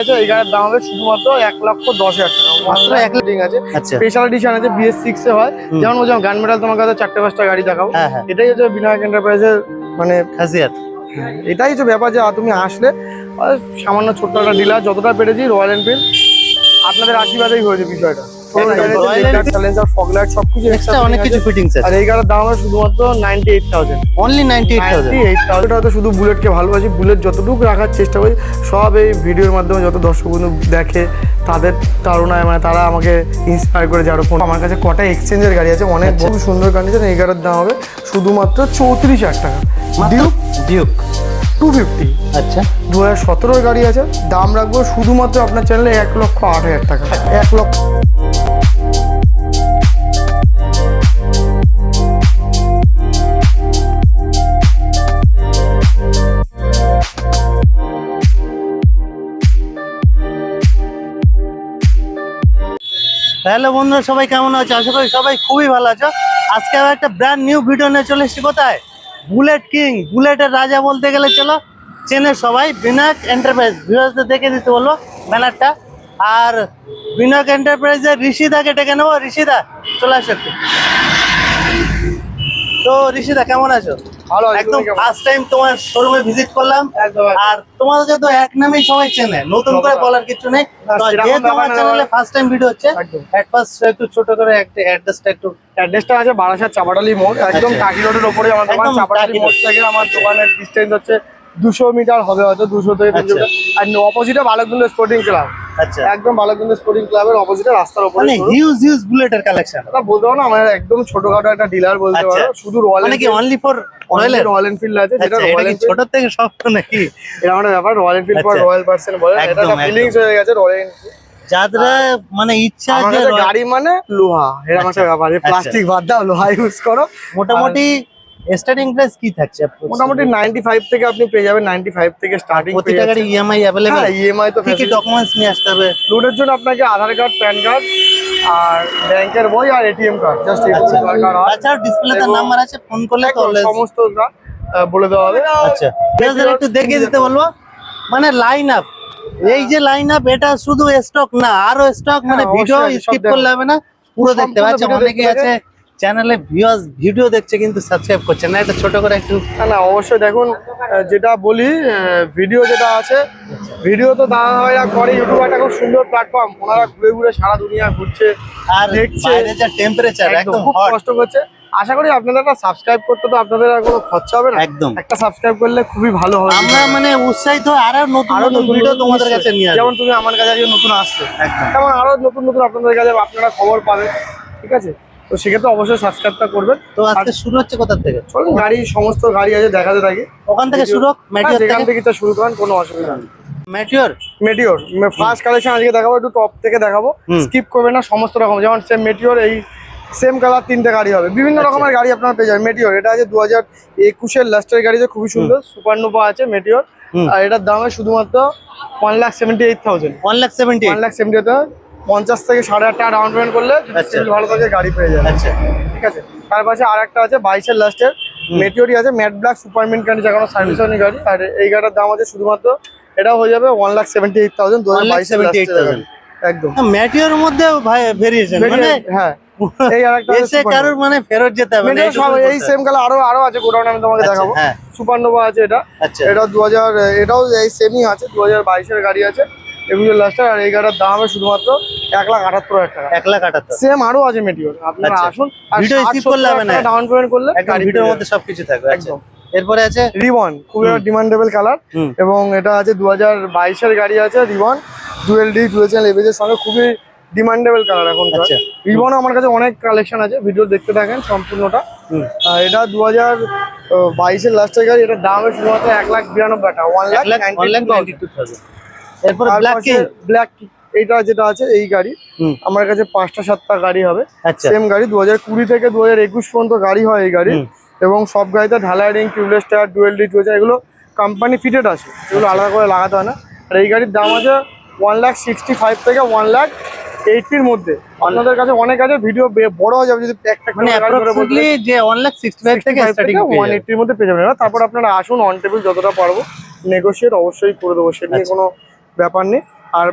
আচ্ছা, এই গাড়ির দাম হবে শুধুমাত্র 1,10,000 টাকা। মাত্র 1 লাখ আছে। স্পেশাল এডিশন আছে, BS6 এ হয়। যেমন বলছিলাম গান মেটাল তোমার কাছে 4-5টা গাড়ি দেখাবো। এটাই হচ্ছে বিনায়ক এন্টারপ্রাইজের মানে খাসিয়াত। এটাই হচ্ছে ব্যাপার যে তুমি আসলে সামান্য ছোট্ট একটা ডিলার, যতটা পেরেছি রয়্যাল এনফিল্ড আপনাদের আশীর্বাদেই হয়েছে বিষয়টা। আর এই গাড়ির দাম হবে শুধুমাত্র 98,000। অনলি 98,000। শুধু বুলেটকে ভালোবাসি, বুলেট যতটুকু রাখার চেষ্টা করি সব এই ভিডিওর মাধ্যমে যত দর্শক বন্ধু দেখে তাদের তাড়নায় মানে তারা আমাকে ইন্সপায়ার করে যে আরো ফোন। আমার কাছে কটা এক্সচেঞ্জের গাড়ি আছে, অনেক খুব সুন্দর কন্ডিশন। এই গাড়ির দাম হবে শুধুমাত্র 34,000 টাকা। ডিউক 250। আচ্ছা, 2017 গাড়ি আছে। দাম রাখবো শুধুমাত্র আপনার চ্যানেলে 1,08,000 টাকা। 1 লক্ষ। হ্যালো বন্ধুরা, সবাই কেমন আছো? আশা করি সবাই খুবই ভালো আছো। আজকে আবার একটা ব্র্যান্ড নিউ ভিডিও নিয়ে চলে এসেছি। কোথায়? বুলেট কিং, বুলেটের রাজা বলতে গেলে চলো চেনে সবাই, বিনায়ক এন্টারপ্রাইজ। ভিউয়ার্সদের দেখে দিতে বললো ব্যানারটা। আর বিনায়ক এন্টারপ্রাইজের ঋষিদাকে ডেকে নেবো। ঋষিদা চলে আসো একটু। তো ঋষিদা কেমন আছো? ভালো, একদম ফার্স্ট টাইম তোমার শোরুমে ভিজিট করলাম। আর তোমাদেরকে তো এক নামেই সবাই চেনে, নতুন করে বলার কিছু নেই। যেহেতু আমার চ্যানেলে ফার্স্ট টাইম ভিডিও হচ্ছে, একটু ছোট করে একটা অ্যাড্রেসটা আছে বারাসাত চাপাটালি মোড়, একদম টাকি রোডের উপরে আমার দোকান। চাপাটালি মোড় থেকে আমার দোকানের ডিস্টেন্স হচ্ছে 200 মিটার হবে, হয়তো 200 থেকে 300 মিটার। আর অপোজিটে বালকবৃন্দ স্পোর্টিং ক্লাব। আচ্ছা, একদম বালকবৃন্দ স্পোর্টিং ক্লাবের অপোজিটে রাস্তার উপরে মানে হিউজ বুলেটের কালেকশন। এটা বলতে পারো না, আমার একদম ছোটখাটো একটা ডিলার বলতে পারো। শুধু রয়্যাল মানে কি অনলি ফর রয়্যাল এনফিল্ড আছে, যেটা রয়্যাল এনফিল্ড ছোট থেকে সব নাকি এরকম একটা ব্যাপার। রয়্যাল এনফিল্ড পর রয়্যাল পার্সন বলে, এটা একটা ফিলিংস হয়ে গেছে রয়্যাল এনফিল্ড। যাদের মানে ইচ্ছা যে গাড়ি মানে লোহা, এরকম একটা ব্যাপার। প্লাস্টিক বাদ দাও, লোহা ইউজ করো। মোটামুটি স্টার্টিং প্রাইস কি থাকছে? মোটামুটি 95 থেকে আপনি পেয়ে যাবেন। 95 থেকে স্টার্টিং। প্রতিটা গাড়ি ইএমআই अवेलेबल? হ্যাঁ, ইএমআই তো। কি কি ডকুমেন্টস নিয়ে আসতে হবে? লোডের জন্য আপনাকে আধার কার্ড, প্যান কার্ড আর ব্যাংকের বই আর এটিএম কার্ড, জাস্ট এই দরকার হয়। আচ্ছা, ডিসপ্লেতে নাম্বার আছে, ফোন করলে তো সমস্ত বলে দেওয়া হবে। আচ্ছা, একটু দেখিয়ে দিতে বলবো। মানে লাইন আপ, এই যে লাইন আপ, এটা শুধু স্টক না, আরো স্টক। মানে ভিডিও স্কিপ করলে হবে না, পুরো দেখতে পাচ্ছেন। অনেকেই আছে চ্যানেলে ভিডিও দেখছে কিন্তু সাবস্ক্রাইব করছে না, এটা ছোট করে একটু। না অবশ্যই দেখুন, যেটা বলি ভিডিও যেটা আছে, ভিডিও তো দাদা ভাইরা করে। ইউটিউব একটা খুব সুন্দর প্ল্যাটফর্ম, ওনারা ঘুরে ঘুরে সারা দুনিয়া ঘুরছে আর দেখছে, বাইরে যা টেম্পারেচার একদম খুব কষ্ট করছে। আশা করি আপনাদের একটা সাবস্ক্রাইব করতে তো আপনাদের আর কোনো খরচা হবে না। একদম একটা সাবস্ক্রাইব করলে খুবই ভালো হবে। আমরা মানে উৎসাহিত আরো নতুন ভিডিও তোমাদের কাছে নিয়ে আসবো। যেমন তুমি আমার কাছে আজকে নতুন আসছে, তেমন আরো নতুন আপনাদের কাছে আপনারা খবর পাবেন। ঠিক আছে, তো সেক্ষেত্রে অবশ্যই সাবস্ক্রাইবটা করবেন। তো আজকে শুরু হচ্ছে কোথা থেকে? চলুন, গাড়ি সমস্ত গাড়ি আছে দেখাতে থাকি। ওখান থেকে শুরু হোক, এখান থেকে তো শুরু করেন, কোনো অসুবিধা নেই। মেটিওর ফার্স্ট কালেকশন আজকে দেখাবো, একটু টপ থেকে দেখাবো, স্কিপ করবেন না। সমস্ত রকম যেমন সেম মেটিওর, এই সেম কালার 3টে গাড়ি হবে, বিভিন্ন রকমের গাড়ি আপনারা পেয়ে যাবেন। মেটিওর এটা আছে 2021-এর লাস্টের গাড়ি, খুবই সুন্দর সুপারনোভা আছে মেটিওর। আর এটার দাম শুধুমাত্র 1,78,000। 1,78,000 50 থেকে 8,500 টাকা ডাউন পেমেন্ট করলে ভালো থাকে গাড়ি পেয়ে যাবে। আচ্ছা, ঠিক আছে। তার পাশে আর একটা আছে 22-এর লাস্টের মেটিওরই আছে, matte black super mint condition, কোনো সার্ভিস হয়নি গাড়ি। আর এই গাড়ির দাম আছে শুধুমাত্র, এটাও হয়ে যাবে 1,78,000। 2022-এর একদম মেটিওর মধ্যে ভাই ভেরিয়েশন, মানে হ্যাঁ এই আরেকটা এসে কারোর মানে ফেরত যেতে হবে না। এই সেম কালার আরো আছে, গোডাউন আমি তোমাকে দেখাবো। সুপারনোভা আছে এটা, এটা 2000, এটাও এই সেমই আছে, 2022-এর গাড়ি আছে, এগুলো লাস্টার। আর এই গাড়ির দাম হবে শুধুমাত্র 1,78,000 টাকা। 1,78,000 সেম আরো আছে মেটিওর, আপনারা আসুন। ভিডিও স্কিপ করলে হবে না, ডাউন পেমেন্ট করলে ভিডিওর মধ্যে সবকিছু থাকবে। একদম। এরপরে আছে রিবন, খুবই ডিমান্ডেবল কালার, এবং এটা আছে 2022-এর গাড়ি আছে। Ribbon dual D dual channel ABS সঙ্গে খুবই ডিমান্ডেবল কালার এখন। রিবন আমার কাছে অনেক কালেকশন আছে, ভিডিও দেখতে থাকেন সম্পূর্ণটা। এটা 2022-এর লাস্টের গাড়ি, এটার দাম শুধুমাত্র 1,92,000 টাকা। 1,92,000। এরপর ব্ল্যাক এইটা যেটা আছে, এই গাড়ি আমার কাছে 5টা-7টা গাড়ি হবে। সেম গাড়ি 2020 থেকে 2021 পর্যন্ত গাড়ি হয় এই গাড়ি, এবং সব গাড়িতে ঢালাই রিং, টিউবলেস টায়ার, ডুয়েল ডি টুয়েল, এগুলো কোম্পানি ফিটেড আছে, এগুলো আলাদা করে লাগাতে হয় না। আর এই গাড়ির দাম আছে 1,65,000 থেকে 1,80,000-এর মধ্যে। আপনাদের কাছে অনেক আছে, ভিডিও বড় হয়ে যাবে যদি একটা মানে অ্যাপ্রক্সিমেটলি যে 1,65,000 থেকে স্টার্টিং 180-এর মধ্যে পেয়ে যাবেন। তারপর আপনারা আসুন, অন টেবিল যতটা পারবো নেগোশিয়েট অবশ্যই করে দেবো, সে নিয়ে কোনো ব্যাপার নেই। আর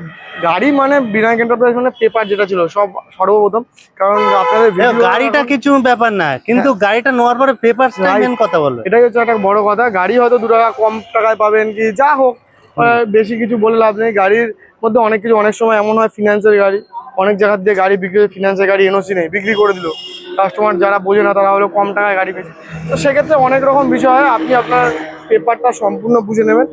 গাড়ি মানে বিনায়ক এন্টারপ্রাইজ মানে পেপার যেটা ছিল সব সর্বপ্রথম, কারণ আপনাদের গাড়িটা কিছু ব্যাপার না, কিন্তু গাড়িটা নেওয়ার পরে পেপারসটাই মেন কথা বললো। এটাই হচ্ছে একটা বড় কথা। গাড়ি হয়তো 2 টাকা কম টাকায় পাবেন কি যা হোক, বেশি কিছু বলে লাভ নেই। গাড়ির মধ্যে অনেক কিছু, অনেক সময় এমন হয় ফিনান্সের গাড়ি, অনেক জায়গার দিয়ে গাড়ি বিক্রি হয়ে ফিনান্সের গাড়ি এনওসি নেই, বিক্রি করে দিল কাস্টমার, যারা বোঝে না তারা হলো কম টাকায় গাড়ি পেয়েছে। তো সেক্ষেত্রে অনেক রকম বিষয় হয়, আপনি আপনার পেপারটা সম্পূর্ণ বুঝে নেবেন।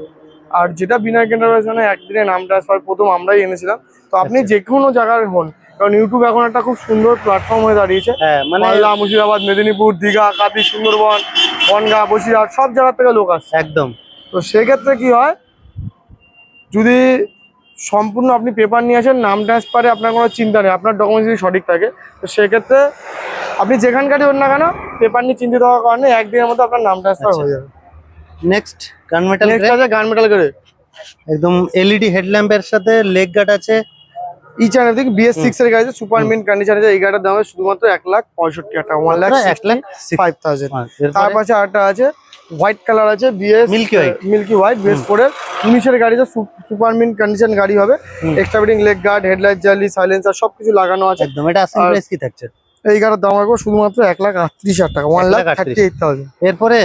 আর যেটা বিনায়ক এন্টারপ্রাইজ মানে একদিনে নাম ট্রান্সফার প্রথম আমরাই এনেছিলাম। তো আপনি যে কোনো জায়গার হন, কারণ ইউটিউব এখন একটা খুব সুন্দর প্ল্যাটফর্ম হয়ে দাঁড়িয়েছে। মালদা, মুর্শিদাবাদ, মেদিনীপুর, দীঘা, কাঁদি, সুন্দরবন, বনগাঁ, বসিরহাট সব জায়গার থেকে লোক আসছে একদম। তো সেক্ষেত্রে কি হয়, যদি সম্পূর্ণ আপনি পেপার নিয়ে আসেন, নাম ট্রান্সফারে আপনার কোনো চিন্তা নেই, আপনার ডকুমেন্টস যদি সঠিক থাকে, তো সেক্ষেত্রে আপনি যেখানকারই হন না কেন পেপার নিয়ে চিন্তিত হওয়ার কারণে একদিনের মধ্যে আপনার নাম ট্রান্সফার হয়ে যাবে। নেক্সট গানমেটাল নেক্সট আছে গানমেটাল গ্রে, একদম এলইডি হেডল্যাম্পের সাথে লেগ গার্ড আছে। ইচ অ্যান্ড এভরিথিং BS6 এর গাড়ি আছে, সুপার মিন্ট কন্ডিশন আছে। এই গাড়িটার দাম হবে শুধুমাত্র 1,65,000 টাকা, 1,65,000। তার পাশে আরেকটা আছে হোয়াইট কালার আছে, BS মিল্কি হোয়াইট BS4 এর 19 এর গাড়ি, সুপার মিন্ট কন্ডিশন গাড়ি হবে। Extra fitting leg guard, headlight জালি, সাইলেন্সার সবকিছু লাগানো আছে একদম। এটা আসল প্রাইস কি থাকছে? এই গাড়ির দাম রাখবো শুধুমাত্র 1,38,000 টাকা, 1,38,000। এরপরে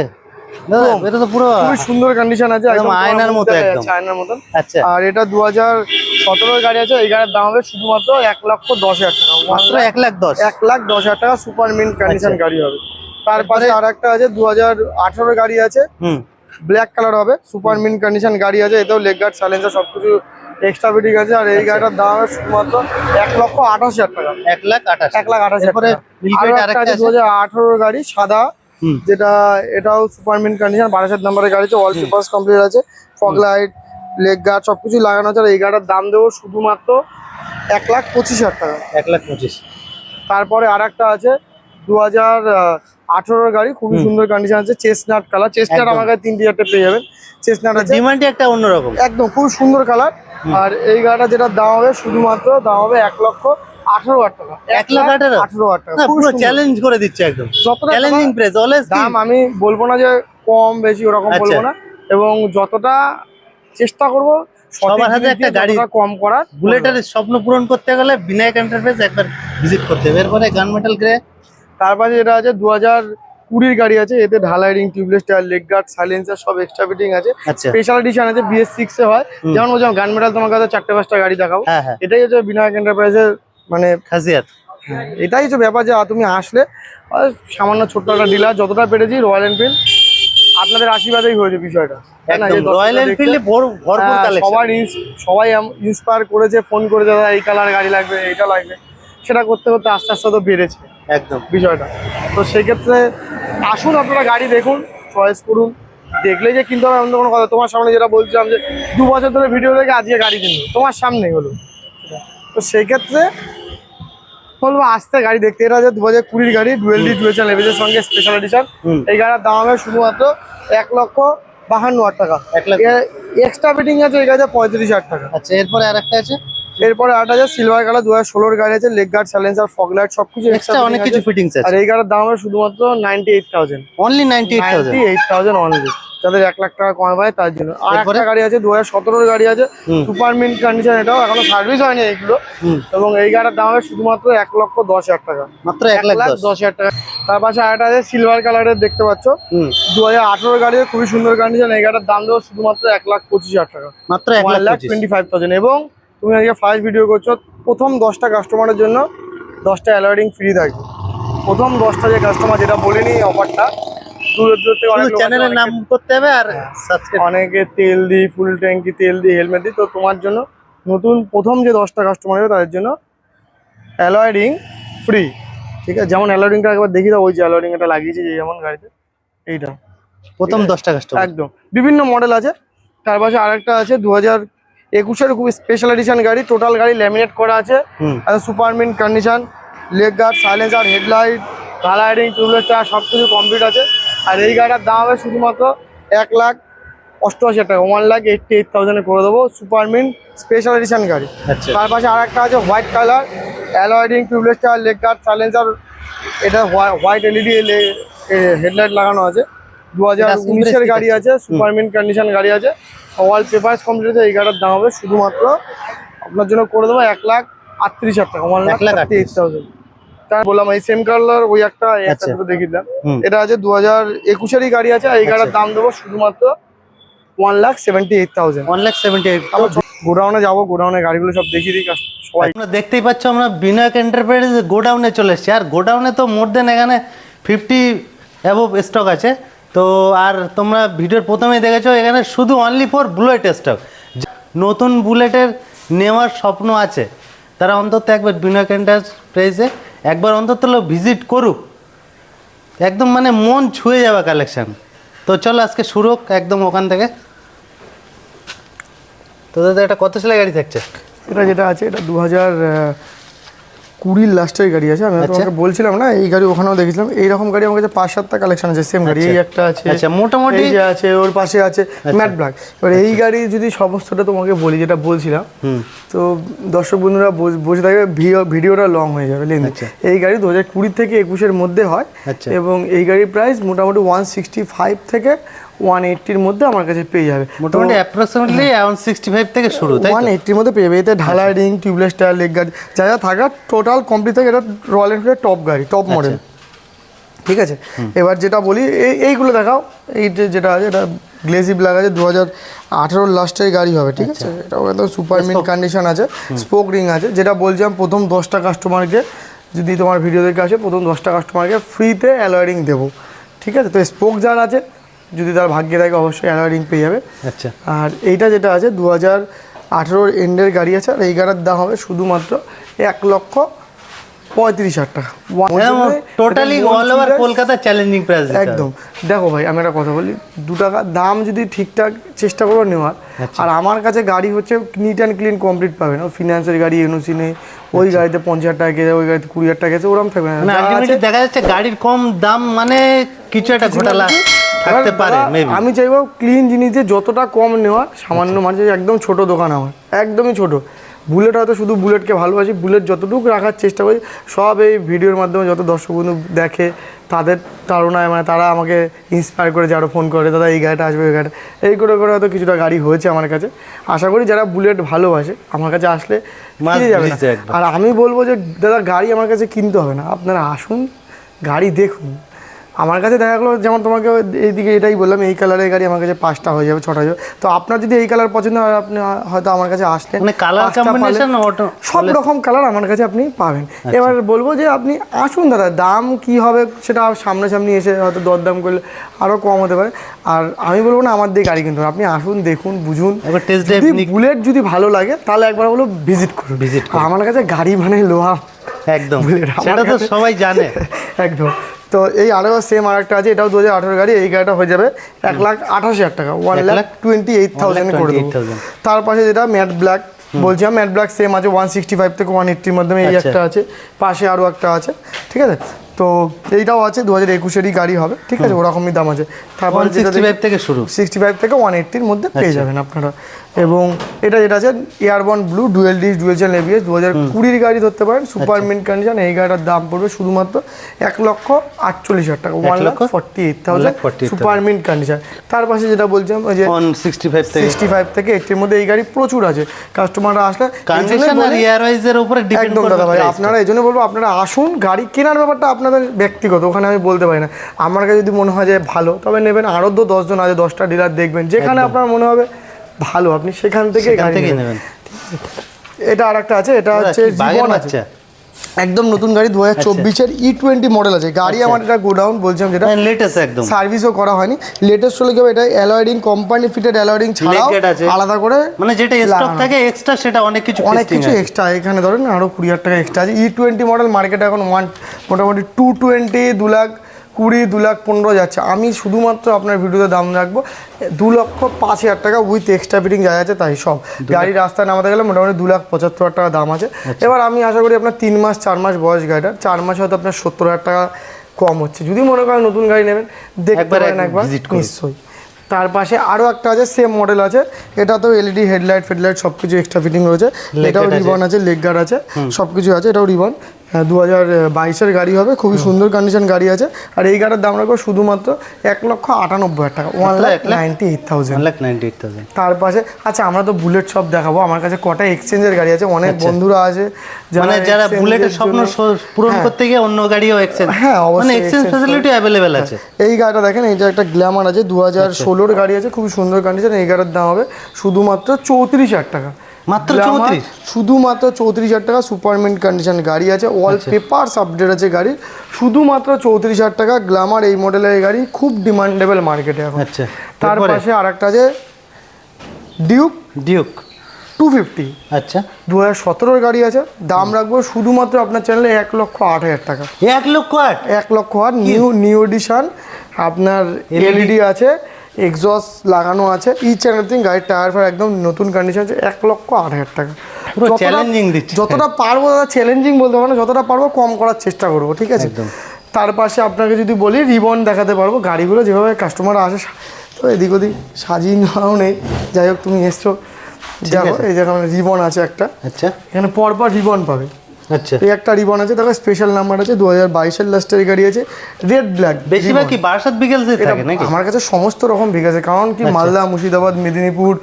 এটা তো পুরো খুবই সুন্দর কন্ডিশন আছে, একদম আয়নার মতো, একদম আয়নার মতন। আচ্ছা। আর এটা 2017 এর গাড়ি আছে। এই গাড়ির দাম হবে শুধুমাত্র 1,10,000 টাকা, মাত্র 1,10,000। 1,10,000 টাকা সুপার মিন্ট কন্ডিশন গাড়ি হবে। তার পাশে আরেকটা আছে 2018 গাড়ি আছে, ব্ল্যাক কালার হবে, সুপার মিন্ট কন্ডিশন গাড়ি আছে। এটাও লেগ গার্ড, সাইলেন্সার সবকিছু এক্সট্রা ফিটিং আছে। আর এই গাড়িটার দাম হবে শুধুমাত্র 1,28,000 টাকা, 1,28,000 টাকা। আর একটা আছে 2018 গাড়ি সাদা, যেটা এটাও সুপার মিন্ট কন্ডিশন, 22 নাম্বারের গাড়ি আছে, অল পেপারস কমপ্লিট আছে, ফগ লাইট, লেগ গার্ড সবকিছু লাগানো আছে। আর এই গাড়িটার দাম দেবো শুধুমাত্র 1,25,000 টাকা, 1,25,000। তারপরে আরেকটা আছে 2018 গাড়ি, খুবই সুন্দর কন্ডিশন আছে, চেস্টনাট কালার। চেস্টনাট আমার কাছে 3-4টে পেয়ে যাবেন। চেস্টনাট আছে, ডিমান্ডই একটা অন্যরকম, একদম খুব সুন্দর কালার। আর এই গাড়িটা যেটা দাম হবে শুধুমাত্র দাম হবে 1,18,000 টাকা, 1,18,000 টাকা। পুরো চ্যালেঞ্জ করে দিচ্ছে একদম, চ্যালেঞ্জিং প্রাইস। অলওয়েজ দাম আমি বলবো না যে কম বেশি ওরকম বলবো না, এবং যতটা চেষ্টা করবো সবার হাতে একটা গাড়ি কম করার। বুলেটের স্বপ্ন পূরণ করতে গেলে বিনায়ক এন্টারপ্রাইজ একবার ভিজিট করতে হবে। এরপরে গানমেটাল গ্রে, তারপরে যেটা আছে 2020 গাড়ি আছে, এতে ঢালাই ring, tubeless tyre, leg guard, silencer সব এক্সট্রা ফিটিং আছে। স্পেশাল এডিশন আছে, BS6 এ হয়। যেমন বলছিলাম গানমেটাল তোমার কাছে 4-5টা গাড়ি দেখাবো, এটাই হচ্ছে বিনায়ক এন্টারপ্রাইজের মানে খাসিয়াত। এটাই হচ্ছে ব্যাপার যে তুমি আসলে সামান্য ছোট্ট একটা ডিলার, যতটা পেরেছি রয়্যাল এনফিল্ড আপনাদের আশীর্বাদেই হয়েছে বিষয়টা। রয়্যাল এনফিল্ড ভরপুর কালেকশন, সবাই ইন্সপায়ার করেছে, ফোন করেছে দাদা এই কালার গাড়ি লাগবে, এইটা লাগবে, সেটা করতে করতে আস্তে আস্তে তো বেড়েছে একদম বিষয়টা। তো সেক্ষেত্রে আসুন, আপনারা গাড়ি দেখুন, চয়েস করুন, দেখলেই যে কিনতে হবে এমন কোনো কথা। তোমার সামনে যেটা বলছিলাম যে 2 বছর ধরে ভিডিও দেখে আজকে গাড়ি কিনবো, তোমার সামনেই হলো। তো সেক্ষেত্রে বলবো আসতে গাড়ি দেখতে। এটা আছে 2020 গাড়ি, ডুয়েল চ্যানেল এর সঙ্গে স্পেশাল এডিশন। এই গাড়ির দাম হবে শুধুমাত্র 1,52,000 টাকা, এক্সট্রা ফিটিং আছে এই গাড়িতে 35,000 টাকা। আচ্ছা, এরপরে আরেকটা আছে, এরপরে আরেকটা আছে সিলভার কালার, 2016 গাড়ি আছে, leg guard, silencer, fog light সবকিছু এক্সট্রা অনেক কিছু ফিটিংস আছে। আর এই গাড়ির দাম হবে শুধুমাত্র 98,000, অনলি 98,000 অনলি, যাদের 1,00,000 টাকা কম পায় তার জন্য। আর একটা গাড়ি আছে 2017 গাড়ি আছে, সুপার মিন্ট কন্ডিশন, এটাও এখনো সার্ভিস হয়নি এইগুলো। এবং এই গাড়ির দাম হবে শুধুমাত্র 1,10,000 টাকা, মাত্র 1,10,000 টাকা। তার পাশে আরেকটা আছে সিলভার কালারের, দেখতে পাচ্ছ 2018 গাড়ি, খুবই সুন্দর কন্ডিশন। এই গাড়ির দাম দেবো শুধুমাত্র 1,25,000 টাকা, মাত্র 1,25,000। এবং তুমি আজকে ফার্স্ট ভিডিও করছো, প্রথম 10টা কাস্টমারের জন্য 10টা অ্যালয় রিং ফ্রি থাকবে। প্রথম 10টা যে কাস্টমার, যেটা বলিনি অফারটা, দূর থেকে অনেক চ্যানেলের নাম করতে হবে, আর অনেকে তেল দিই, ফুল ট্যাঙ্কি তেল দিই, হেলমেট দিই। তো তোমার জন্য নতুন প্রথম যে 10টা কাস্টমার হবে তাদের জন্য অ্যালয় রিং ফ্রি, ঠিক আছে? যেমন অ্যালয় রিংটা একবার দেখি দাও, ওই যে অ্যালয় রিং এটা লাগিয়েছি যে যেমন গাড়িতে, এইটা প্রথম 10টা কাস্টমার, একদম বিভিন্ন মডেল আছে। তার পাশে আরেকটা আছে 2021-এর খুব স্পেশাল এডিশন গাড়ি, টোটাল গাড়ি ল্যামিনেট করা আছে, super mint condition, leg guard, silencer, headlight, ঢালাই রিং, টিউবলেস টায়ার সবকিছু কমপ্লিট আছে। আর এই গাড়িটার দাম হবে শুধুমাত্র 1,88,000 টাকা, 1,88,000 করে দেবো, সুপার মিন্ট স্পেশাল এডিশন গাড়ি। তার পাশে আরেকটা আছে white colour, alloy ring, tubeless tyre, leg guard, silencer, এটা হোয়াইট এলইডি হেডলাইট লাগানো আছে। 2019-এর গাড়ি আছে, সুপার মিন্ট কন্ডিশন গাড়ি আছে, অল পেপারস কমপ্লিট আছে। এই গাড়িটার দাম হবে শুধুমাত্র আপনার জন্য করে দেবো 1,38,000 টাকা, 1,38,000। তার বললাম এই সেম কালার ওই একটা দুটো দেখিয়ে দিলাম। এটা আছে 2021-এরই গাড়ি আছে, এই গাড়ির দাম দেবো শুধুমাত্র 1,78,000। 1,78,000। গোডাউনে যাবো, গোডাউনে গাড়িগুলো সব দেখিয়ে দিই সবাই। তোমরা দেখতেই পাচ্ছ আমরা বিনায়ক এন্টারপ্রাইজ গোডাউনে চলে এসেছি, আর গোডাউনে তো মোর দেন এখানে 50 অ্যাবভ স্টক আছে। তো আর তোমরা ভিডিওর প্রথমেই দেখেছো এখানে শুধু অনলি ফর বুলেট স্টক। নতুন বুলেটের নেওয়ার স্বপ্ন আছে তারা অন্তত একবার বিনায়ক এন্টারপ্রাইজে একবার অন্তত ভিজিট করুক, একদম মানে মন ছুঁয়ে যাবে কালেকশন। তো চলো আজকে শুরু হোক একদম ওখান থেকে। তো দাদা এটা কত সালের গাড়ি থাকছে? এটা যেটা আছে এটা 2020 লাস্টের গাড়ি আছে। আমি তোমাকে বলছিলাম না এই গাড়ি ওখানেও দেখেছিলাম, এইরকম গাড়ি আমার কাছে 5-7টা কালেকশন আছে সেম গাড়ি। এই একটা আছে, আচ্ছা মোটামুটি এই যে আছে, ওর পাশে আছে ম্যাট ব্ল্যাক। এবার এই গাড়ি যদি সমস্তটা তোমাকে বলি যেটা বলছিলাম, তো দর্শক বন্ধুরা বসে থাকবে, ভিডিওটা লং হয়ে যাবে লেন্থ। এই গাড়ি 2020 থেকে 21-এর মধ্যে হয় এবং এই গাড়ির প্রাইস মোটামুটি 165 থেকে 180-র মধ্যে আমার কাছে পেয়ে যাবে। মোটামুটি অ্যাপ্রক্সিমেটলি 165 থেকে শুরু, তাই 180-র মধ্যে পেয়ে যাবে। এতে ঢালাই ring, tubeless tyre, leg guard যা যা থাকার টোটাল কমপ্লিট থাকে। এটা রয়্যাল এনফিল্ডের টপ গাড়ি, টপ মডেল, ঠিক আছে। এবার যেটা বলি এইগুলো দেখাও। এই যেটা আছে এটা গ্লেজি ব্ল্যাক আছে, 2018 লাস্টের গাড়ি হবে, ঠিক আছে। এটাও একদম সুপার মিন্ট কন্ডিশন আছে, স্পোক রিং আছে। যেটা বলছিলাম প্রথম 10টা কাস্টমারকে, যদি তোমার ভিডিও দেখে আসে প্রথম 10টা কাস্টমারকে ফ্রিতে অ্যালয় রিং দেবো, ঠিক আছে। তো স্পোক যার আছে যদি তার ভাগ্যে থাকে অবশ্যই অ্যালয় রিং পেয়ে যাবে। আচ্ছা, আর এইটা যেটা আছে 2018 এন্ডের গাড়ি আছে, আর এই গাড়ির দাম হবে শুধুমাত্র 1,35,000 টাকা। Totally all over Kolkata challenging price একদম। দেখো ভাই আমি একটা কথা বলি, 2 টাকা দাম যদি ঠিকঠাক চেষ্টা করো নেওয়ার, আর আমার কাছে গাড়ি হচ্ছে নিট অ্যান্ড ক্লিন কমপ্লিট পাবেন। ফিনান্সের গাড়ি, এনওসি নেই, ওই গাড়িতে 50,000 টাকা গেছে, ওই গাড়িতে 20,000 টাকা গেছে, ওরকম থাকবে না। দেখা যাচ্ছে গাড়ির কম দাম মানে কিছু একটা ঘোটালা থাকতে পারে। আমি চাইবো ক্লিন জিনিস দিয়ে যতটা কম নেওয়ার, সামান্য মানুষ। একদম ছোট দোকান আমার, একদমই ছোট। বুলেট হয়তো শুধু বুলেটকে ভালোবাসি, বুলেট যতটুকু রাখার চেষ্টা করি সব এই ভিডিওর মাধ্যমে যত দর্শক বন্ধু দেখে তাদের তাড়নায়, মানে তারা আমাকে ইন্সপায়ার করে, যারা ফোন করে দাদা এই গাড়িটা আসবে, ওই গাড়িটা, এই করে করে হয়তো কিছুটা গাড়ি হয়েছে আমার কাছে। আশা করি যারা বুলেট ভালোবাসে আমার কাছে আসলে কিনে যাবে না। আর আমি বলবো যে দাদা গাড়ি আমার কাছে কিনতে হবে না, আপনারা আসুন গাড়ি দেখুন। আমার কাছে দেখা গেলো যেমন তোমাকে এইদিকে এটাই বললাম, এই কালারের গাড়ি আমার কাছে 5টা হয়ে যাবে, 6টা হয়ে যাবে। তো আপনার যদি এই কালার পছন্দ হয় আপনি হয়তো আমার কাছে আসলেন, সব রকম কালার আমার কাছে আপনি পাবেন। এবার বলবো যে আপনি আসুন দাদা, দাম কি হবে সেটা সামনাসামনি এসে হয়তো দরদাম করলে আরও কম হতে পারে। আর আমি বলবো না আমার দিয়ে গাড়ি কিনতে হবে, আপনি আসুন, দেখুন, বুঝুন। বুলেট যদি ভালো লাগে তাহলে একবার বলো ভিজিট করুন। আমার কাছে গাড়ি মানে লোহা, একদম, সেটা তো সবাই জানে। একদম। তো এই আরও সেম আর একটা আছে, এটাও 2018 গাড়ি। এই গাড়িটা হয়ে যাবে 1,28,000 টাকা, 1,28,000 করে দেবো। তার পাশে যেটা ম্যাট ব্ল্যাক বলছিলাম, ম্যাট ব্ল্যাক সেম আছে 165 থেকে 180-র মাধ্যমে। এই একটা আছে, পাশে আরও একটা আছে, ঠিক আছে। তো এইটাও আছে 2021-এরই গাড়ি হবে, ঠিক আছে, ওরকমই দাম আছে। তারপর 65 থেকে শুরু, 65 থেকে 180-র মধ্যে পেয়ে যাবেন আপনারা। এবং এটা যেটা আছে airborne blue, dual disc, dual channel ABS, 2020-এর গাড়ি ধরতে পারেন, সুপার মিন্ট কন্ডিশন। এই গাড়িটার দাম পড়বে শুধুমাত্র 1,48,000 টাকা, 1,48,000 সুপার মিন্ট কন্ডিশন। তার পাশে যেটা বলছিলাম ওই যে 65 থেকে 80-র মধ্যে এই গাড়ি প্রচুর আছে। কাস্টমাররা আসলে একদম দাদা ভাই আপনারা এই জন্য বলবো আপনারা আসুন। গাড়ি কেনার ব্যাপারটা আপনাদের ব্যক্তিগত, ওখানে আমি বলতে পারি না। আমার কাছে যদি মনে হয় যে ভালো তবে নেবেন, আরও তো 10 জন আছে, 10টা ডিলার দেখবেন, যেখানে আপনার মনে হবে ভালো আপনি সেখান থেকে গাড়ি নেবেন। এটা আর একটা আছে, এটা হচ্ছে জীবন আছে, একদম নতুন গাড়ি, 2024-এর E20 মডেল আছে গাড়ি। আমার এটা গোডাউন বলছিলাম, যেটা লেটেস্ট, একদম সার্ভিসও করা হয়নি, লেটেস্ট হলে কি হবে, এটা alloy ring, company fitted alloy ring ছাড়াও আলাদা করে, মানে যেটা স্টক থাকে এক্সট্রা, সেটা অনেক কিছু এক্সট্রা। এখানে ধরেন আরও 20,000 টাকা এক্সট্রা আছে। E20 মডেল মার্কেটে এখন মোটামুটি 220, 2,20,000, 2,15,000 যাচ্ছে। আমি শুধুমাত্র আপনার ভিডিওতে দাম রাখবো 2,05,000 টাকা উইথ এক্সট্রা ফিটিং যা আছে তাই সব। গাড়ি রাস্তায় নামাতে গেলে মোটামুটি 2,75,000 টাকা দাম আছে। এবার আমি আশা করি আপনার 3 মাস 4 মাস বয়স গাড়িটার, 4 মাসে হয়তো আপনার 70,000 টাকা কম হচ্ছে। যদি মনে করেন নতুন গাড়ি নেবেন দেখতে পারেন একবার, নিশ্চয়ই। তার পাশে আরও একটা আছে সেম মডেল আছে, এটা তো এলইডি হেডলাইট ফেডলাইট সব কিছু এক্সট্রা ফিটিং রয়েছে। এটাও রিবন আছে, লেগ গার্ড আছে, সব কিছু আছে, এটাও রিবন। হ্যাঁ 2022-এর গাড়ি হবে, খুবই সুন্দর কন্ডিশন গাড়ি আছে। আর এই গাড়ির দাম রাখবো শুধুমাত্র 1,98,000 টাকা, 1,98,000। 1,98,000। তার পাশে আচ্ছা আমরা তো বুলেট সব দেখাবো, আমার কাছে কটা এক্সচেঞ্জের গাড়ি আছে, অনেক বন্ধুরা আছে মানে যারা বুলেটের স্বপ্ন পূরণ করতে গিয়ে অন্য গাড়িও এক্সচেঞ্জ, হ্যাঁ মানে অবশ্যই এক্সচেঞ্জ ফ্যাসিলিটি অ্যাভেলেবেল আছে। এই গাড়িটা দেখেন, এই যে একটা গ্ল্যামার আছে 2016-র গাড়ি আছে, খুবই সুন্দর কন্ডিশন। এই গাড়ির দাম হবে শুধুমাত্র 34,000 টাকা, মাত্র গ্ল্যামার 34, শুধুমাত্র 34,000 টাকা। সুপারমিন্ট কন্ডিশন গাড়ি আছে, অল পেপারস আপডেট আছে গাড়ি, শুধুমাত্র 34,000 টাকা। গ্ল্যামার এই মডেলের গাড়ি খুব ডিমান্ডেবল মার্কেটে এখন। আচ্ছা, তার পাশে আরেকটা আছে ডিউক ডিউক 250, আচ্ছা 2017-র গাড়ি আছে, দাম রাখবো শুধুমাত্র আপনার চ্যানেলে 1,08,000 টাকা। 1,08,000, 1,08,000 নিউ এডিশন, আপনার এলইডি আছে, এক্সস্ট লাগানো আছে, ইচ অ্যান্ড এভরিথিং। গাড়ির টায়ার ফায়ার একদম নতুন কন্ডিশন আছে, 1,08,000 টাকা। পুরো চ্যালেঞ্জিং দিচ্ছে। যতটা পারবো, চ্যালেঞ্জিং বলতে পারবো না, যতটা পারবো কম করার চেষ্টা করবো, ঠিক আছে। তার পাশে আপনাকে যদি বলি রিবন দেখাতে পারবো, গাড়িগুলো যেভাবে কাস্টমার আসে তো এদিক ওদিক সাজিয়ে নেওয়াও নেই, যাই হোক তুমি এসছো দেখো। এই দেখো রিবন আছে একটা, আচ্ছা এখানে পরপর রিবন পাবে। আচ্ছা, এই একটা রিবন আছে, দেখো স্পেশাল নাম্বার আছে, 2022-এর লাস্টের গাড়ি আছে, রেড ব্ল্যাক। বেশিরভাগ কি বারাসাত বিকেলসে থাকে নাকি? আমার কাছে সমস্ত রকম ভিক আছে, কারণ কি মালদা, মুর্শিদাবাদ, মেদিনীপুর,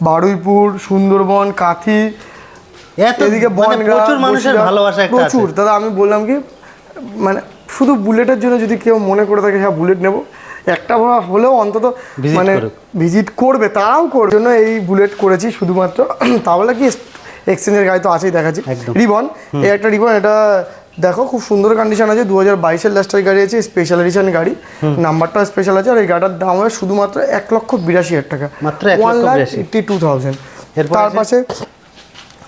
বারুইপুর, সুন্দরবন, কাথি, এদিকে বনগাঁ, প্রচুর মানুষের ভালোবাসা একটা প্রচুর। দাদা আমি বললাম কি, মানে শুধু বুলেটের জন্য যদি কেউ মনে করে থাকে হ্যাঁ বুলেট নেবো, একটা হলেও অন্তত মানে ভিজিট করবে, তারাও করবে জন্য এই বুলেট করেছি শুধুমাত্র। তাহলে কি এক্সচেঞ্জের গাড়ি তো আছেই দেখাচ্ছি। রিবন, এই একটা রিবন, এটা দেখো খুব সুন্দর কন্ডিশন আছে, 2022-এর লাস্টের গাড়ি আছে, স্পেশাল এডিশন গাড়ি, নাম্বারটা স্পেশাল আছে। আর এই গাড়িটার দাম হবে শুধুমাত্র 1,82,000 টাকা, মাত্র 1,82,000। তার পাশে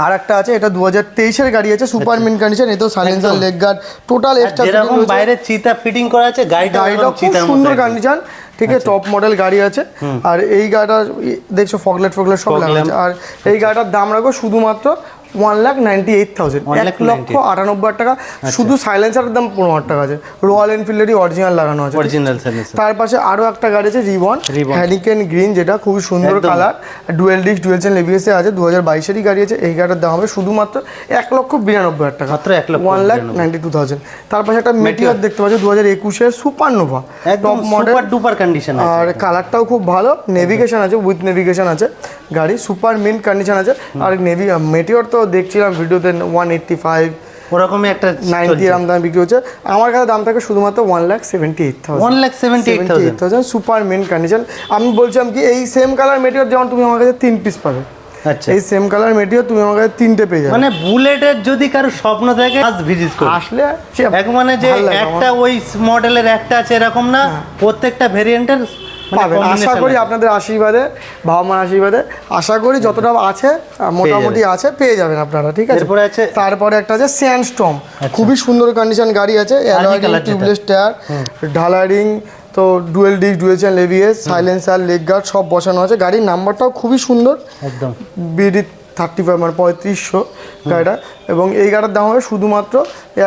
আর একটা আছে, এটা 2023-এর গাড়ি আছে, সুপার মিন কন্ডিশন, এতেও silencer, leg guard, total extra যেরকম বাইরে চিতা ফিটিং করা আছে, গাড়িটা খুব সুন্দর কন্ডিশন, ঠিক আছে, টপ মডেল গাড়ি আছে। আর এই গাড়িটা দেখছো ফগলেট সব লাগা আছে। আর এই গাড়িটার দাম রাখবো শুধুমাত্র 1,98,000, 1,98,000 টাকা। শুধু সাইলেন্সারের দাম 15,000 টাকা আছে, রয়্যাল এনফিল্ডেরই অরিজিনাল লাগানো আছে, অরিজিনাল সাইলেন্সার। তার পাশে আরও একটা গাড়ি আছে রিবন হ্যানিকেন গ্রিন, যেটা খুবই সুন্দর colour, dual disc dual chain এবিএসে আছে, 2022-এরই গাড়ি আছে। এই গাড়িটার দাম হবে শুধুমাত্র 1,92,000 টাকা, মাত্র 1,92,000। তার পাশে একটা মেটিওর দেখতে পাচ্ছ, 2021-এর Supernova, top model, super duper condition আছে, আর কালারটাও খুব ভালো, নেভিগেশন আছে, উইথ নেভিগেশন আছে, গাড়ি সুপার মিন্ট কন্ডিশন আছে। আর মেটিওর তো দেখছিলাম ভিডিওতে 185 ওরকমই একটা 90 এরকম দাম বিক্রি হচ্ছে, আমার কাছে দাম থাকে শুধুমাত্র 1,78,000, 1,78,000 সুপার মিন্ট কন্ডিশন। আমি বলছিলাম কি, এই সেম কালার মেটিওর যেমন তুমি আমার কাছে 3 পিস পাবে, আচ্ছা এই সেম কালার মেটিওর তুমি আমার কাছে 3টে পেয়ে যাবে। মানে বুলেটের যদি কারো স্বপ্ন থাকে আজ ভিজিট করুন, আসলে এক মানে যে একটা ওই মডেলের একটা আছে এরকম না, প্রত্যেকটা ভেরিয়েন্টের পাবেন। আশা করি আপনাদের আশীর্বাদে, বাবা মার আশীর্বাদে আশা করি যতটা আছে মোটামুটি আছে পেয়ে যাবেন আপনারা, ঠিক আছে। তারপরে একটা আছে স্যান্ডস্টর্ম, খুবই সুন্দর কন্ডিশন গাড়ি আছে, অ্যালয় টিউবলেস টায়ার, ঢালারিং, তো dual disc dual channel ABS, silencer, leg guard সব বসানো আছে। গাড়ির নাম্বারটাও খুবই সুন্দর, একদম বিডি 35 মানে 3500 গাড়িটা। এবং এই গাড়ির দাম হবে শুধুমাত্র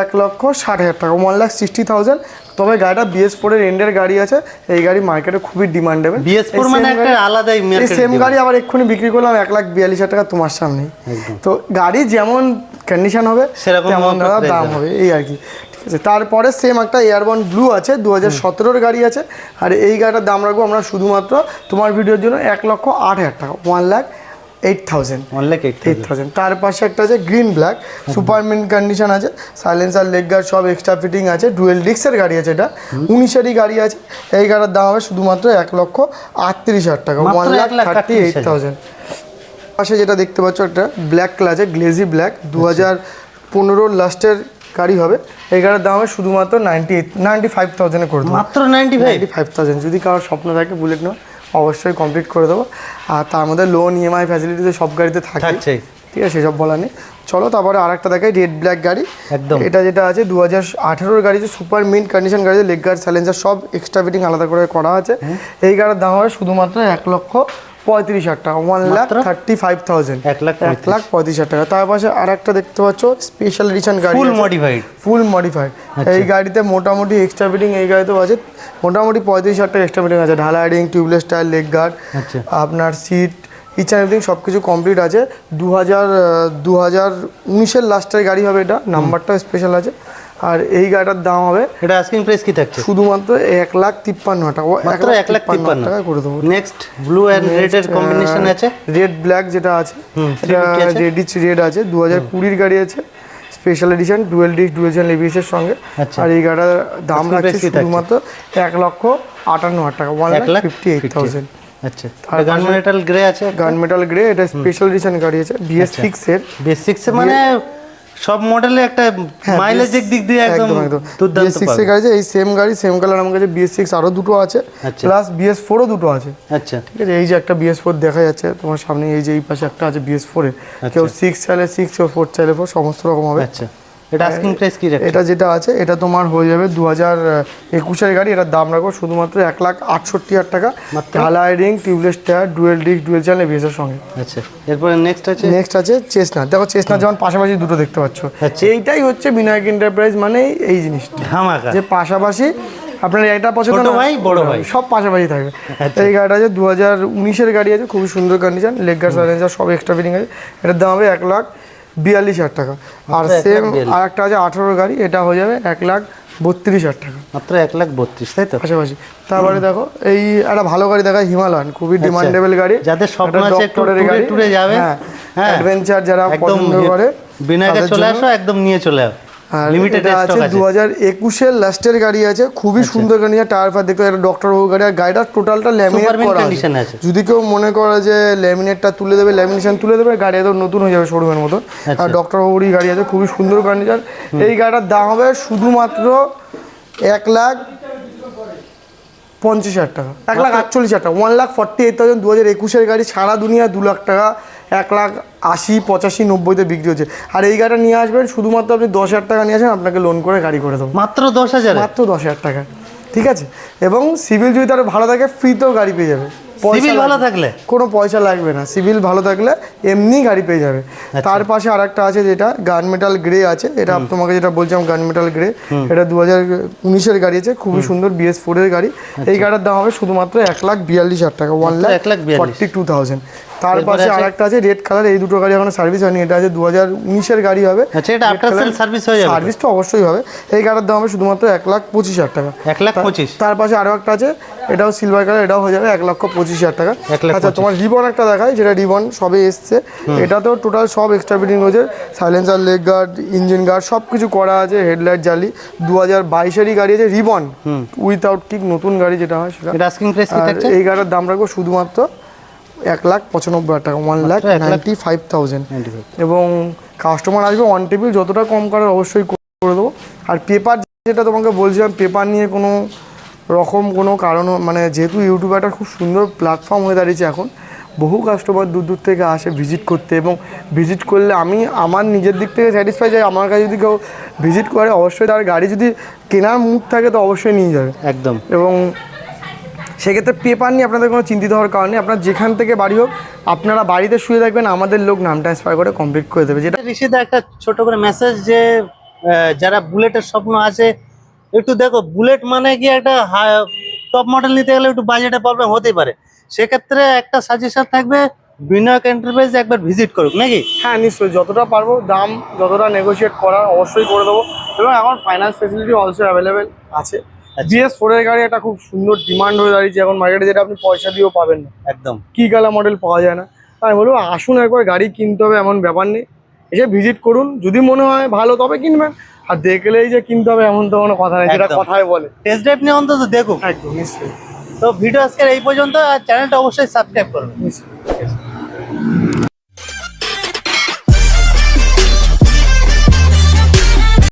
1,60,000 টাকা, 1,60,000। তবে গাড়িটা BS4-এর এন্ডের গাড়ি আছে, এই গাড়ি মার্কেটে খুবই ডিমান্ডেবল। BS4 মানে একটা আলাদাই মার্কেট, এই সেম গাড়ি আবার এক্ষুনি বিক্রি করলাম 1,42,000 টাকা তোমার সামনেই। তো গাড়ি যেমন কন্ডিশন হবে তেমন দাম হবে, এই আর কি, ঠিক আছে। তারপরে সেম একটা এয়ারবন ব্লু আছে, 2017-এর গাড়ি আছে। আর এই গাড়িটার দাম রাখবো আমরা শুধুমাত্র তোমার ভিডিওর জন্য 1,08,000 টাকা, 1,08,000। তার পাশে একটা আছে green black, super mint condition আছে, সাইলেন্সার, লেগ গার্ড সব এক্সট্রা ফিটিং আছে, ডুয়েল ডিস্কের গাড়ি আছে, এটা 19-এরই গাড়ি আছে। এই গাড়ির দাম হবে শুধুমাত্র 1,38,000 টাকা, 1,38,000। পাশে যেটা দেখতে পাচ্ছ একটা ব্ল্যাক কালার আছে, গ্লেজি ব্ল্যাক, 2015-র লাস্টের গাড়ি হবে। এই গাড়ির দাম হবে শুধুমাত্র 95,000-এ করে দেবো, মাত্র 95,000। যদি কারোর স্বপ্ন থাকে বুলেট নেওয়া অবশ্যই কমপ্লিট করে দেবো। আর তার মধ্যে লোন ইএমআই ফ্যাসিলিটি সব গাড়িতে থাকে, ঠিক আছে, সেসব বলা নেই। চলো তারপরে আরেকটা দেখাই, রেড ব্ল্যাক গাড়ি, একদম এটা যেটা আছে 2018-এর গাড়ি, যে সুপার মিন্ট কন্ডিশন গাড়ি, লেগ গার্ড, সাইলেন্সার সব এক্সট্রা ফিটিং আলাদা করে করা আছে। এই গাড়ির দাম হবে শুধুমাত্র 1,35,000 টাকা, 1,35,000, 1,35,000 টাকা। তার পাশে আর একটা দেখতে পাচ্ছ স্পেশাল এডিশন গাড়ি, ফুল মডিফাইড। এই গাড়িতে মোটামুটি এক্সট্রা ফিটিং এই গাড়িতেও আছে, মোটামুটি 35,000 টাকা এক্সট্রা ফিটিং আছে, ঢালাই ring, tubeless tyre, leg guard, আপনার সিট, ইচ অ্যান্ড এভরিথিং সব কিছু কমপ্লিট আছে। 2019-এর লাস্টের গাড়ি হবে, এটা নাম্বারটা স্পেশাল আছে। আর এই গাড়িটার দাম হবে, এটা আস্কিং প্রাইস কি থাকছে? শুধুমাত্র 1,53,000 টাকা, মাত্র 1,53,000 টাকা করে দেবো। নেক্সট ব্লু এন্ড রেড এর কম্বিনেশন আছে, রেড ব্ল্যাক যেটা আছে, এটা রেডিচ রেড আছে, 2020-এর গাড়ি আছে, special addition, dual disc dual channel ABS এর সঙ্গে। আর এই গাড়িটার দাম রাখছে শুধুমাত্র 1,58,000 টাকা, 1,58,000। আচ্ছা, আর গানমেটাল গ্রে আছে, গানমেটাল গ্রে, এটা স্পেশাল এডিশন গাড়ি আছে, BS6 এর। BS6 এর মানে সব মডেলে একটা মাইলেজের দিক দিয়ে একদম দুর্দান্ত। BS6 এর গাড়ি আছে, এই সেম গাড়ি সেম কালার আমার কাছে BS6 আরো দুটো আছে, প্লাস BS4 ও দুটো আছে। আচ্ছা, ঠিক আছে, এই যে একটা BS4 দেখা যাচ্ছে তোমার সামনে, এই যে এই পাশে একটা আছে BS4 এর, কেউ 6 চাইলে 6, কেউ 4 চাইলে 4, সমস্ত রকম হবে। আচ্ছা, এটা আস্কিং প্রাইস কি রাখছে? এটা যেটা আছে এটা তোমার হয়ে যাবে 2021-এর গাড়ি, এটার দাম রাখবো শুধুমাত্র 1,68,000 টাকা, ঢালাই ring, tubeless tyre, dual disc dual channel ABS এর সঙ্গে। আচ্ছা, এরপরে নেক্সট আছে চেসনাট। দেখো চেসনাট যেমন পাশাপাশি দুটো দেখতে পাচ্ছ, এইটাই হচ্ছে বিনায়ক এন্টারপ্রাইজ মানে এই জিনিসটা, ধামাকা, যে পাশাপাশি আপনার এটা পছন্দ ছোট ভাই বড় ভাই সব পাশাপাশি থাকবে। এই গাড়িটা আছে 2019-এর গাড়ি আছে, খুবই সুন্দর কন্ডিশন, লেগ গার্ড সাইলেন্সার সব এক্সট্রা ফিটিং আছে। এটার দাম হবে 1,42,000 টাকা। আর সেম আর একটা আছে 18 গাড়ি, এটা হয়ে যাবে 1,32,000 টাকা, মাত্র 1,32,000, তাই তো পাশাপাশি। তারপরে দেখো এই একটা ভালো গাড়ি দেখা, হিমালয়ান, খুবই ডিমান্ডেবল গাড়ি, যাদের স্বপ্ন আছে একটু টুরে যাবে, হ্যাঁ অ্যাডভেঞ্চার যারা পছন্দ করে, বিনায়কে চলে আসো, একদম নিয়ে চলে আসো। লিমিটেড আছে 2021-এর লাস্টের গাড়ি আছে, খুবই সুন্দর গাড়ি, টায়ার ফার দেখতে, একটা ডক্টর বাবু গাড়ি। আর গাড়িটা টোটালটা ল্যামিনেট করা আছে, যদি কেউ মনে করে যে ল্যামিনেটটা তুলে দেবে, ল্যামিনেশন তুলে দেবে, গাড়ি একদম নতুন হয়ে যাবে শোরুমের মতো। আর ডক্টর বাবুরই গাড়ি আছে, খুবই সুন্দর কন্ডিশন। এই গাড়িটার দাম হবে শুধুমাত্র 1,50,000 টাকা, 1,48,000 টাকা, 1,48,000। 2021-এর গাড়ি, সারা দুনিয়া 2 লাখ টাকা, 1,80,000, 85,000, 90-তে বিক্রি হচ্ছে। আর এই গাড়িটা নিয়ে আসবেন শুধুমাত্র আপনি 10,000 টাকা নিয়ে আসেন, আপনাকে লোন করে গাড়ি করে দেবো, মাত্র 10,000, মাত্র 10,000 টাকা। ঠিক আছে, এবং সিভিল যদি তার ভালো থাকে ফ্রিতেও গাড়ি পেয়ে যাবে, সিভিল ভালো থাকলে কোনো পয়সা লাগবে না, সিভিল ভালো থাকলে এমনি গাড়ি পেয়ে যাবে। তার পাশে আরেকটা আছে যেটা গানমেটাল গ্রে আছে, এটা তোমাকে যেটা বলছিলাম গানমেটাল গ্রে, এটা 2019-এর গাড়ি আছে, খুবই সুন্দর BS4 এর গাড়ি। এই গাড়ির দাম হবে শুধুমাত্র 1,42,000 টাকা, 1,42,000। তার পাশে আরেকটা আছে রেড কালার, এই দুটো গাড়ি এখনো সার্ভিস হয়নি, এটা আছে 2019-এর গাড়ি হবে। আচ্ছা, এটা আফটার সেল সার্ভিস হয়ে যাবে? সার্ভিস তো অবশ্যই হবে। এই গাড়ির দাম হবে শুধুমাত্র 1,25,000 টাকা, 1,25,000। তার পাশে আরো একটা আছে, এটাও সিলভার কালার, এটাও হয়ে যাবে 1,25,000 টাকা। আচ্ছা, তোমার রিবন একটা দেখায়, যেটা রিবন সবে এসছে, এটাতেও টোটাল সব এক্সট্রা ফিটিং রয়েছে, silencer, leg guard, engine guard সব কিছু করা আছে, হেডলাইট জালি। 2022-এরই গাড়ি আছে রিবন উইথাউট কিক, নতুন গাড়ি যেটা হয় সেটা। এটা আস্কিং প্রাইস কি থাকছে? এই গাড়ির দাম রাখবো শুধুমাত্র 1,95,000 টাকা, 1,95,000। এবং কাস্টমার আসবে অন টেবিল যতটা কম করার অবশ্যই করে দেবো। আর পেপার যেটা তোমাকে বলছিলাম, পেপার নিয়ে কোনো রকম কোনো কারণ, মানে যেহেতু ইউটিউব একটা খুব সুন্দর প্ল্যাটফর্ম হয়ে দাঁড়িয়েছে এখন, বহু কাস্টমার দূর দূর থেকে আসে ভিজিট করতে, এবং ভিজিট করলে আমি আমার নিজের দিক থেকে স্যাটিসফাই যাই। আমার কাছে যদি কেউ ভিজিট করে, অবশ্যই তার গাড়ি যদি কেনার মুড থাকে তো অবশ্যই নিয়ে যাবে একদম। এবং সেক্ষেত্রে পেপার নিয়ে আপনাদের কোনো চিন্তিত হওয়ার কারণ নেই, আপনার যেখান থেকে বাড়ি হোক, আপনারা বাড়িতে শুয়ে থাকবেন, আমাদের লোক নাম ট্রান্সফার করে কমপ্লিট করে দেবে। যেটা ঋষিদা একটা ছোট করে মেসেজ, যে যারা বুলেটের স্বপ্ন আছে, একটু দেখো, বুলেট মানে কি একটা টপ মডেল নিতে গেলে একটু বাজেটে প্রবলেম হতেই পারে, সেক্ষেত্রে একটা সাজেশন থাকবে, বিনায়ক এন্টারপ্রাইজ একবার ভিজিট করুক নাকি? হ্যাঁ, নিশ্চয়ই, যতটা পারবো দাম যতটা নেগোশিয়েট করা অবশ্যই করে দেবো। এবং এখন ফাইন্যান্স ফেসিলিটি অলসো অ্যাভেলেবেল আছে। BS4 এর গাড়ি একটা খুব সুন্দর ডিমান্ড হয়ে দাঁড়িয়েছে এখন মার্কেটে, যেটা আপনি পয়সা দিয়েও পাবেন না, একদম কি কালার মডেল পাওয়া যায় না। আমি বলবো আসুন, একবার গাড়ি কিনতে হবে এমন ব্যাপার নেই, এসে ভিজিট করুন, যদি মনে হয় ভালো তবে কিনবেন, আর দেখলেই যে কিনতে হবে এমন তো কোনো কথা নেই, যেটা কথায় বলে। টেস্ট ড্রাইভ নিয়ে অন্তত দেখুন। একদম নিশ্চয়ই। তো ভিডিও আজকের এই পর্যন্ত, আর চ্যানেলটা অবশ্যই সাবস্ক্রাইব করবেন। নিশ্চয়ই।